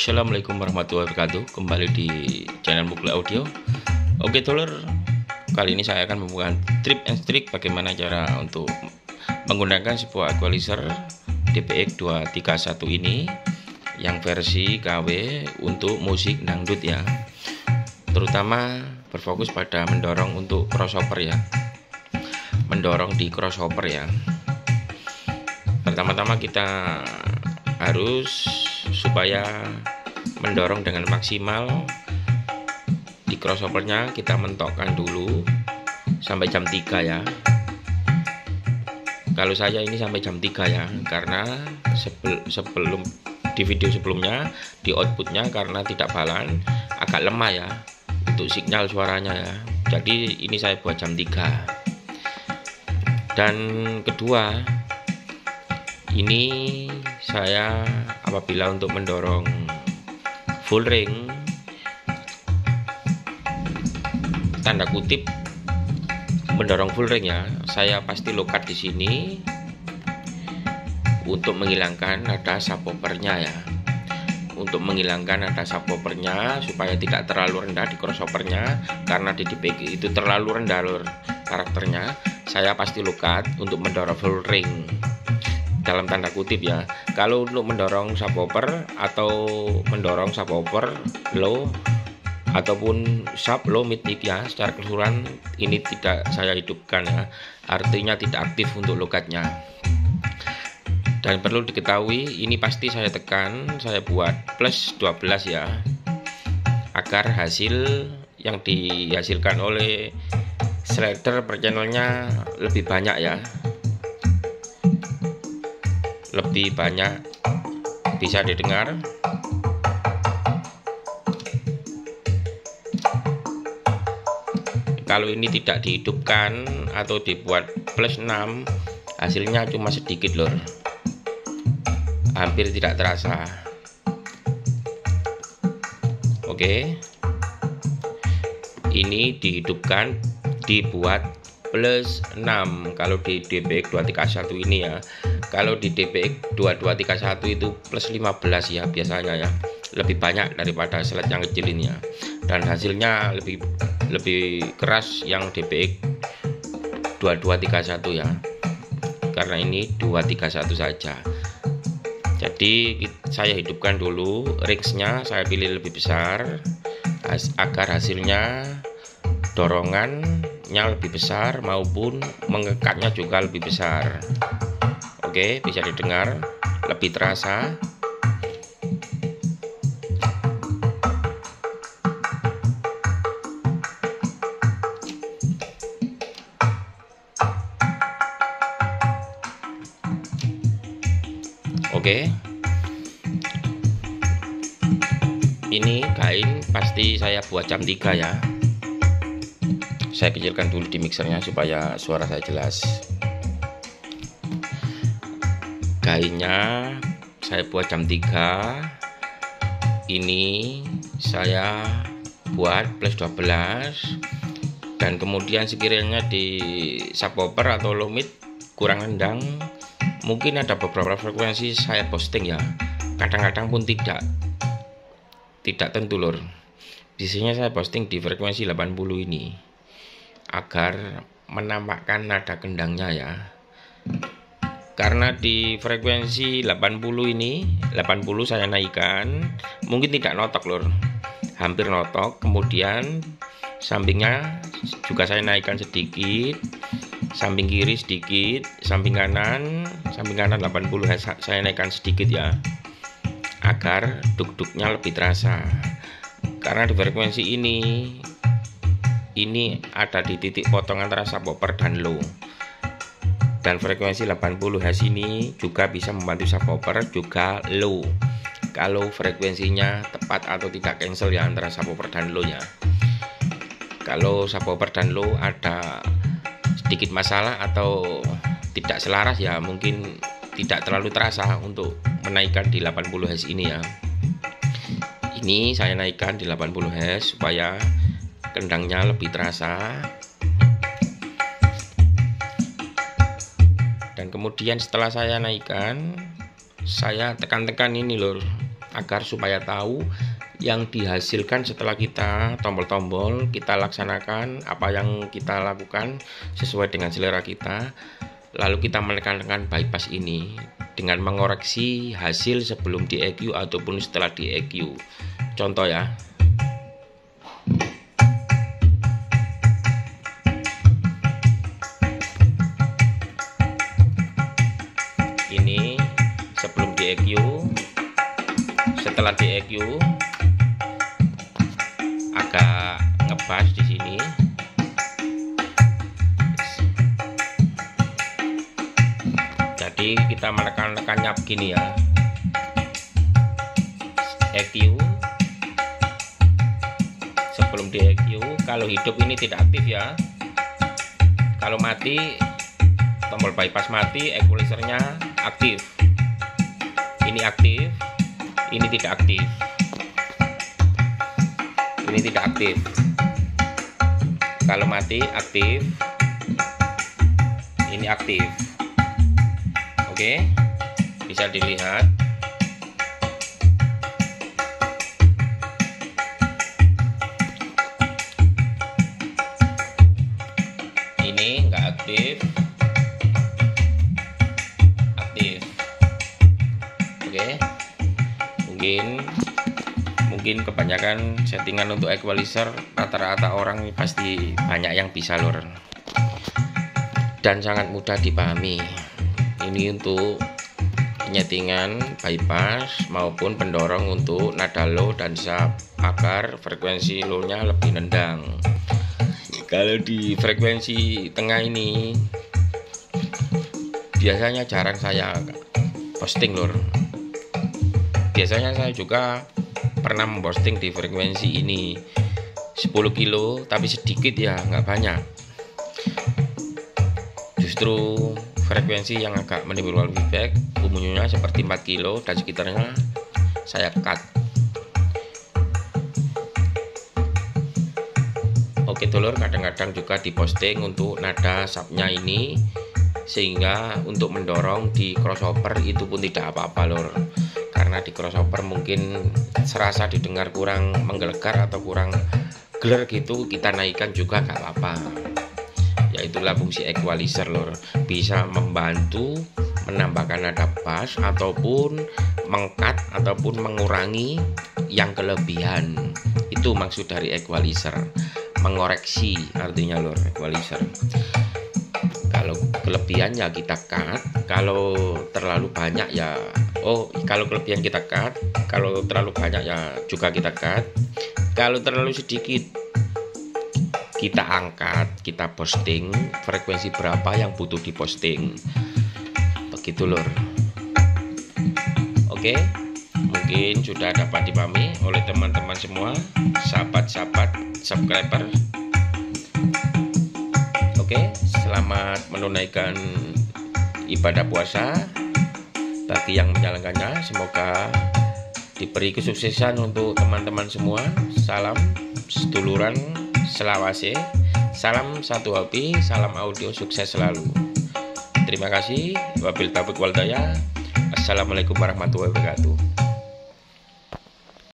Assalamualaikum warahmatullahi wabarakatuh. Kembali di channel Mukli Audio. Oke dulur, kali ini saya akan membuat tip and trick bagaimana cara untuk menggunakan sebuah equalizer DPX 231 ini yang versi KW untuk musik dangdut ya, terutama berfokus pada mendorong untuk crossover ya, mendorong di crossover ya. Pertama-tama kita harus supaya mendorong dengan maksimal di crossovernya, kita mentokkan dulu sampai jam 3 ya. Kalau saya ini sampai jam 3 ya, karena sebelum di video sebelumnya di outputnya karena tidak balan agak lemah ya untuk sinyal suaranya ya. Jadi ini saya buat jam 3. Dan kedua, ini saya apabila untuk mendorong full ring, tanda kutip mendorong full ring ya, saya pasti lokat di sini untuk menghilangkan nada subwoofernya ya, untuk menghilangkan nada subwoofernya supaya tidak terlalu rendah di crossovernya, karena di DPX itu terlalu rendah lur karakternya. Saya pasti lokat untuk mendorong full ring dalam tanda kutip ya. Kalau untuk mendorong subwoofer atau mendorong subwoofer low ataupun sub low mid ya, secara keseluruhan ini tidak saya hidupkan ya, artinya tidak aktif untuk lokatnya. Dan perlu diketahui ini pasti saya tekan, saya buat plus 12 ya, agar hasil yang dihasilkan oleh slider per channelnya lebih banyak ya, lebih banyak bisa didengar. Kalau ini tidak dihidupkan atau dibuat plus 6, hasilnya cuma sedikit lor, hampir tidak terasa. Oke, ini dihidupkan, dibuat plus 6 kalau di DPX 231 ini ya. Kalau di DPX 2231 itu plus 15 ya biasanya ya, lebih banyak daripada slide yang kecil ini ya. Dan hasilnya lebih keras yang DPX 2231 ya, karena ini 231 saja. Jadi saya hidupkan dulu ringsnya, saya pilih lebih besar agar hasilnya dorongannya lebih besar maupun mengekatnya juga lebih besar. Oke, bisa didengar, lebih terasa. Oke, ini kain pasti saya buat jam 3 ya. Saya kecilkan dulu di mixernya supaya suara saya jelas. Kainnya saya buat jam 3. Ini saya buat plus 12. Dan kemudian sekiranya di subwoofer atau low mid kurang nendang, mungkin ada beberapa frekuensi saya posting ya, kadang-kadang pun tidak tentu lur. Biasanya saya posting di frekuensi 80 ini agar menampakkan nada kendangnya ya. Karena di frekuensi 80 ini, 80 saya naikkan, mungkin tidak notok lur, hampir notok. Kemudian sampingnya juga saya naikkan sedikit, samping kiri sedikit, samping kanan 80 saya naikkan sedikit ya, agar duk-duknya lebih terasa. Karena di frekuensi ini ada di titik potong antara subwoofer dan low. Dan frekuensi 80 Hz ini juga bisa membantu subwoofer juga low, kalau frekuensinya tepat atau tidak cancel ya antara subwoofer dan low nya. Kalau subwoofer dan low ada sedikit masalah atau tidak selaras ya, mungkin tidak terlalu terasa untuk menaikkan di 80 Hz ini ya. Ini saya naikkan di 80 Hz supaya kendangnya lebih terasa. Dan kemudian setelah saya naikkan, saya tekan-tekan ini lor, agar supaya tahu yang dihasilkan setelah kita tombol-tombol, kita laksanakan apa yang kita lakukan sesuai dengan selera kita. Lalu kita menekan-tekan bypass ini dengan mengoreksi hasil sebelum di EQ ataupun setelah di EQ. Contoh ya. Ini sebelum di EQ, setelah di EQ agak ngebas di sini. Jadi kita menekan-tekannya begini ya. EQ sebelum di EQ, kalau hidup ini tidak aktif ya. Kalau mati, tombol bypass mati, equalizernya aktif. Ini aktif, ini tidak aktif. Ini tidak aktif. Kalau mati aktif, ini aktif. Oke, bisa dilihat. Ini enggak aktif, aktif. Oke, mungkin kebanyakan settingan untuk equalizer, rata-rata orang pasti banyak yang bisa lur, dan sangat mudah dipahami. Ini untuk penyetingan bypass maupun pendorong untuk nada low dan sub agar frekuensi low-nya lebih nendang. Kalau di frekuensi tengah ini biasanya jarang saya posting lur. Biasanya saya juga pernah memposting di frekuensi ini 10 kilo tapi sedikit ya, nggak banyak. Justru frekuensi yang agak menimbulkan feedback umumnya seperti 4 kilo dan sekitarnya saya cut. Oke dulur, kadang-kadang juga diposting untuk nada subnya ini, sehingga untuk mendorong di crossover itu pun tidak apa-apa lur, karena di crossover mungkin serasa didengar kurang menggelegar atau kurang geler gitu, kita naikkan juga nggak apa-apa. Yaitulah fungsi equalizer lur, bisa membantu menambahkan nada bass ataupun mengkat ataupun mengurangi yang kelebihan. Itu maksud dari equalizer, mengoreksi artinya lur equalizer. Kalau kelebihan ya kita cut, kalau terlalu banyak ya kalau kelebihan kita cut, kalau terlalu banyak ya juga kita cut, kalau terlalu sedikit kita angkat, kita posting frekuensi berapa yang butuh diposting, begitu lur. Oke, mungkin sudah dapat dipahami oleh teman-teman semua, sahabat-sahabat subscriber. Oke, selamat menunaikan ibadah puasa bagi yang menjalankannya. Semoga diberi kesuksesan untuk teman-teman semua. Salam seduluran selawase, salam satu hati, salam audio sukses selalu. Terima kasih. Wabil taufiq wal hidayah. Assalamualaikum warahmatullahi wabarakatuh.